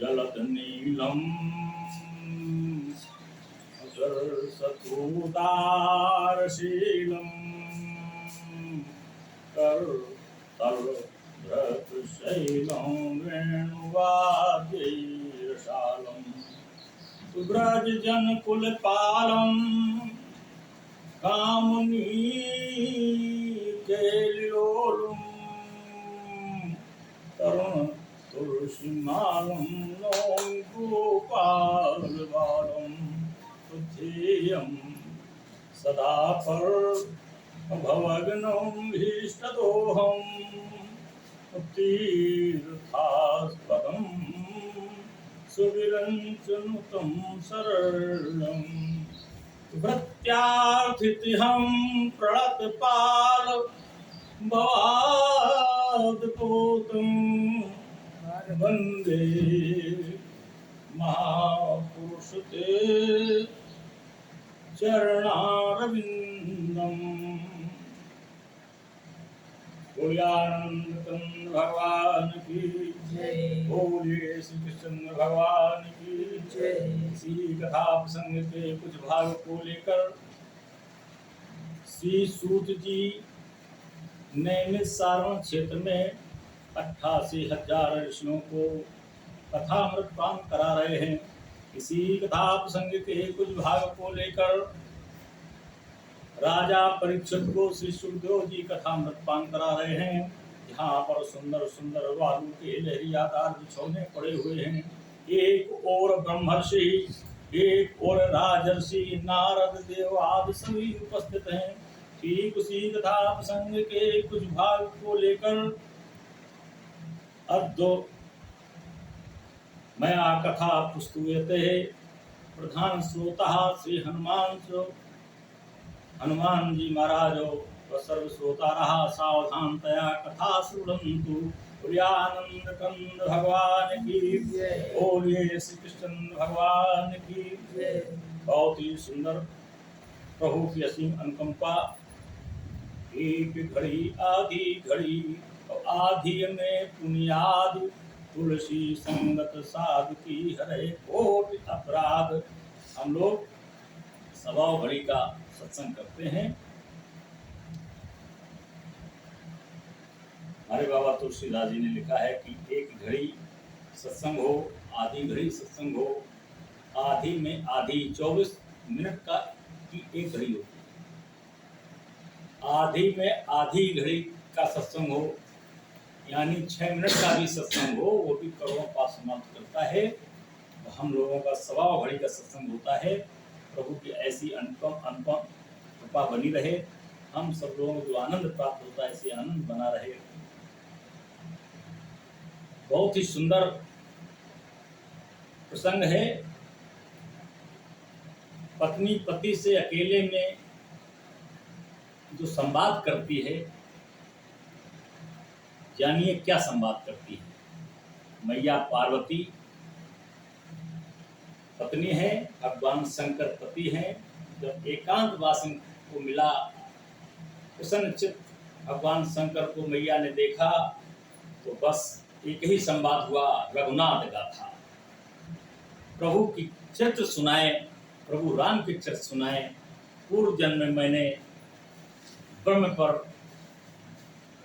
जलद नीलम सतुदारशीलम कर तल धृत शैलम वेणुवाद्यशालम ब्रज जन कुल पालम कामनी केलोलम तरुण तुलसी मालम नौम गोपाल बालम तुझेयम सदा पर भवग्नम भीष्टदोहम तीर्थास्पदम सुविरंचनुतम शरणम भृत्यार्थितिहं प्रणतपाल भवाद्भूतं वन्दे महापुरुष ते चरणारविन्दम्। बोलियानंद कंद भगवान की जय। बोलिए श्री कृष्ण भगवान की जय। इसी कथा प्रसंग के कुछ भाग को लेकर श्री सूत जी नैमिषारण्य क्षेत्र में 88,000 ऋषियों को कथामृत पान करा रहे हैं। इसी कथा प्रसंग के कुछ भाग को लेकर राजा परीक्षित को श्री सुखदेव जी कथामृत पान करा रहे हैं। यहाँ पर सुंदर सुंदर वालू के लहरियादार बिछौने पड़े हुए हैं। एक और ब्रह्मर्षि, एक और राजर्षि, नारद देव आदि सभी उपस्थित हैं। ठीक उसी कथा प्रसंग के कुछ भाग को लेकर अद्दो मया कथा पुस्तूयते प्रधान श्रोता श्री हनुमान जी महाराज व सर्व श्रोता रहा सावधानतया कथा श्रुणन्तु। बोलियानंद कंद भगवान की जय। बोलिए श्री कृष्ण भगवान की जय। बहुत ही सुंदर प्रभु की असीम अनुकंपा। एक घड़ी आधी घड़ी और आधी में पुनियाद तुलसी संगत साध की हरे कोटि अपराध। हम लोग सवा घड़ी का सत्संग करते हैं। हमारे बाबा तुलसीदास जी ने लिखा है कि एक घड़ी सत्संग हो, आधी घड़ी सत्संग हो, आधी में आधी 24 मिनट का की एक घड़ी होती है। आधी में आधी घड़ी का सत्संग हो यानी 6 मिनट का भी सत्संग हो, वो भी करोड़ों पाप समाप्त करता है। तो हम लोगों का सवा घड़ी का सत्संग होता है। प्रभु की ऐसी अनुपम कृपा बनी रहे। हम सब लोगों को जो आनंद प्राप्त होता है ऐसे आनंद बना रहे। बहुत ही सुंदर प्रसंग है। पत्नी पति से अकेले में जो संवाद करती है, जानिए क्या संवाद करती है। मैया पार्वती पत्नी है, भगवान शंकर पति हैं। जब एकांत वासन को मिला, प्रसन्न चित्त भगवान शंकर को मैया ने देखा तो बस एक ही संवाद हुआ, रघुनाथ गाथा। प्रभु की चरित्र सुनाए, प्रभु राम के चरित्र सुनाए। पूर्व जन्म में मैंने ब्रह्म पर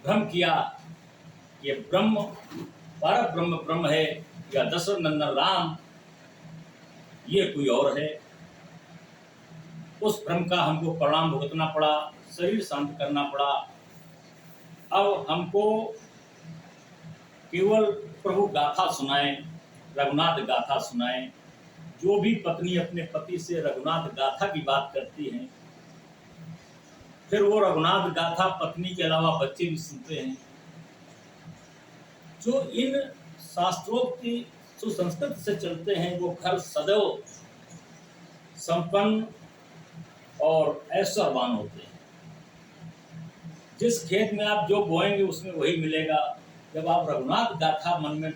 भ्रम किया, ये ब्रह्म पर ब्रह्म है या दशरथ नंदन राम ये कोई और है। उस भ्रम का हमको परिणाम भुगतना पड़ा, शरीर शांत करना पड़ा। अब हमको केवल प्रभु गाथा सुनाए, रघुनाथ गाथा सुनाए। जो भी पत्नी अपने पति से रघुनाथ गाथा की बात करती हैं, फिर वो रघुनाथ गाथा पत्नी के अलावा बच्चे भी सुनते हैं। जो इन शास्त्रोक्ति सुसंस्कृत से चलते हैं वो घर सदैव संपन्न और ऐश्वर्यवान होते हैं। जिस खेत में आप जो बोएंगे उसमें वही मिलेगा। जब आप रघुनाथ गाथा मन में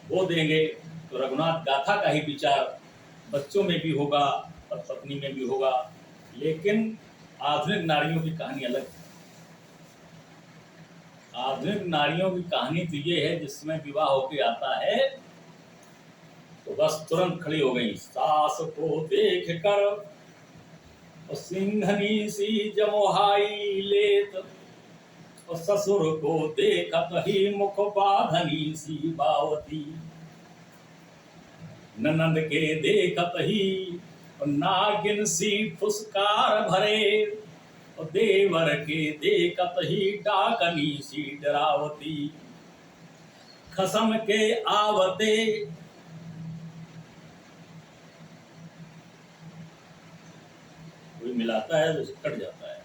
बो देंगे तो रघुनाथ गाथा का ही विचार बच्चों में भी होगा और पत्नी में भी होगा। लेकिन आधुनिक नारियों की कहानी अलग है। आधुनिक नारियों की कहानी तो ये है, जिसमें विवाह होके आता है तो बस तुरंत खड़ी हो गई। सास को देख कर और सिंघनी सी जमोहाई लेत, और ससुर को देखत ही मुख बाधनी सी बावती। ननंद के देखत ही नागिन सी फुसकार भरे, और देवर के देखत ही डाकनी सी डरावती। खसम के आवते कोई मिलाता है तो उसे कट जाता है।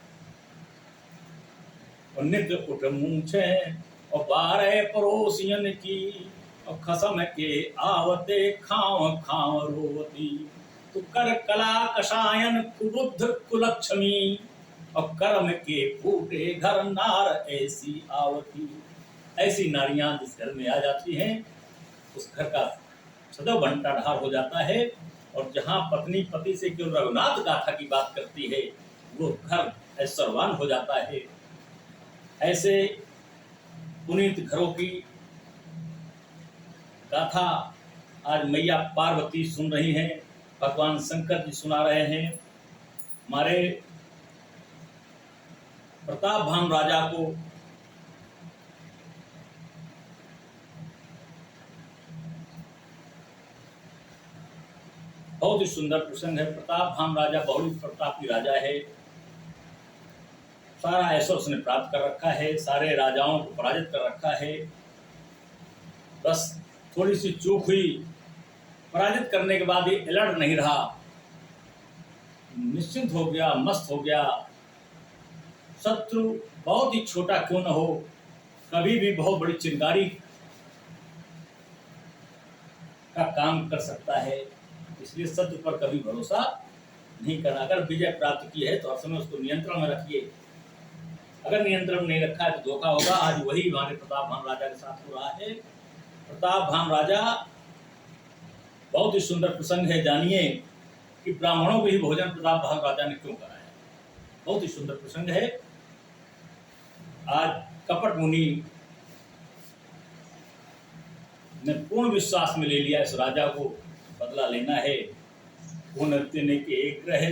और नित्य उठ मूछे और 12 पड़ोसियन की, और खसम के आवते खाव खाव रोवती। तो कर कला कषायन कुबुद्ध कुलक्ष्मी, और कर्म के फूटे घर नार ऐसी आवती। ऐसी नारियां जिस घर में आ जाती हैं उस घर का सदैव भंडार हो जाता है। और जहाँ पत्नी पति से केवल रघुनाथ गाथा की बात करती है वो घर ऐश्वर्यवान हो जाता है। ऐसे पुनीत घरों की गाथा आज मैया पार्वती सुन रही हैं, भगवान शंकर जी सुना रहे हैं। हमारे प्रताप भान राजा को बहुत ही सुंदर प्रसंग है। प्रताप भान राजा बहुल प्रतापी राजा है। सारा ऐश्वर्य उसने प्राप्त कर रखा है, सारे राजाओं को पराजित कर रखा है। बस थोड़ी सी चूक हुई, पराजित करने के बाद ये अलर्ट नहीं रहा, निश्चिंत हो गया, मस्त हो गया। शत्रु बहुत ही छोटा क्यों न हो, कभी भी बहुत बड़ी चिंगारी का काम कर सकता है। इसलिए शत्रु पर कभी भरोसा नहीं करना। अगर विजय प्राप्त की है तो हर समय उसको नियंत्रण में रखिए। अगर नियंत्रण नहीं रखा है तो धोखा होगा। आज वही हमारे प्रताप भान राजा के साथ हो रहा है। प्रताप भान राजा बहुत ही सुंदर प्रसंग है। जानिए कि ब्राह्मणों को ही भोजन प्रताप भान राजा ने क्यों कराया। बहुत ही सुंदर प्रसंग है। आज कपट मुनि ने पूर्ण विश्वास में ले लिया इस राजा को बदला लेना है। पुनर्तिन के ग्रह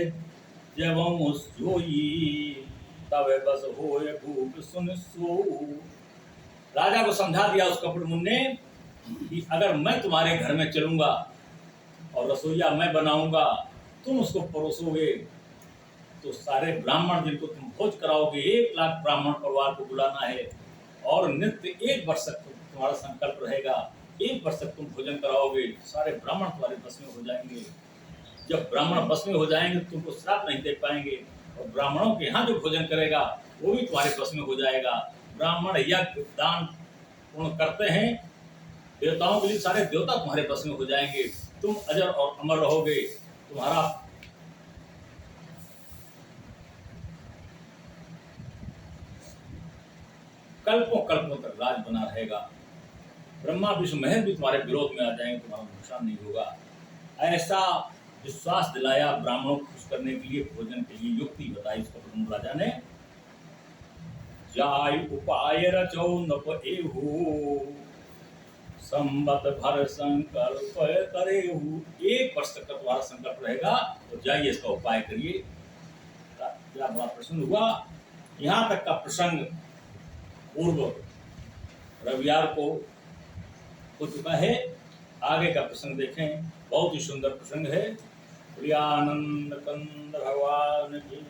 जब सोई, तब बस होए भूख सुन सो। राजा को समझा दिया उस कपट मुनि ने कि अगर मैं तुम्हारे घर में चलूंगा और रसोईया मैं बनाऊंगा, तुम उसको परोसोगे तो सारे ब्राह्मण जिनको तुम भोज कराओगे, 1 लाख ब्राह्मण परिवार को बुलाना है, और नित्य 1 वर्ष तक तुम्हारा संकल्प रहेगा, 1 वर्ष तक तुम भोजन कराओगे, सारे ब्राह्मण तुम्हारे बस में हो जाएंगे। जब ब्राह्मण बस में हो जाएंगे तुमको श्राप नहीं दे पाएंगे, और ब्राह्मणों के यहाँ जो भोजन करेगा वो भी तुम्हारे बस में हो जाएगा। ब्राह्मण यज्ञ दान पूर्ण करते हैं, देवताओं के लिए सारे देवता तुम्हारे बस में हो जाएंगे। तुम अजर और अमर रहोगे। तुम्हारा कल्पों कल्पों तक राज बना रहेगा। ब्रह्मा विष्णु महेश भी तुम्हारे विरोध में आ जाएंगे, तुम्हारा नुकसान नहीं होगा। ऐसा विश्वास दिलाया ब्राह्मणों को खुश करने के लिए, भोजन के लिए युक्ति बताई इसको प्रमुख राजा ने। जाय उपाय रचो नप एहू, संबत भर संकल्प करेहू। 1 वर्ष तक का तुम्हारा संकल्प रहेगा, तो जाइए इसका उपाय करिए। क्या बड़ा प्रसन्न हुआ। यहाँ तक का प्रसंग पूर्व रविवार को हो चुका है। आगे का प्रसंग देखें, बहुत ही सुंदर प्रसंग है। प्रियानंद कंद भगवान की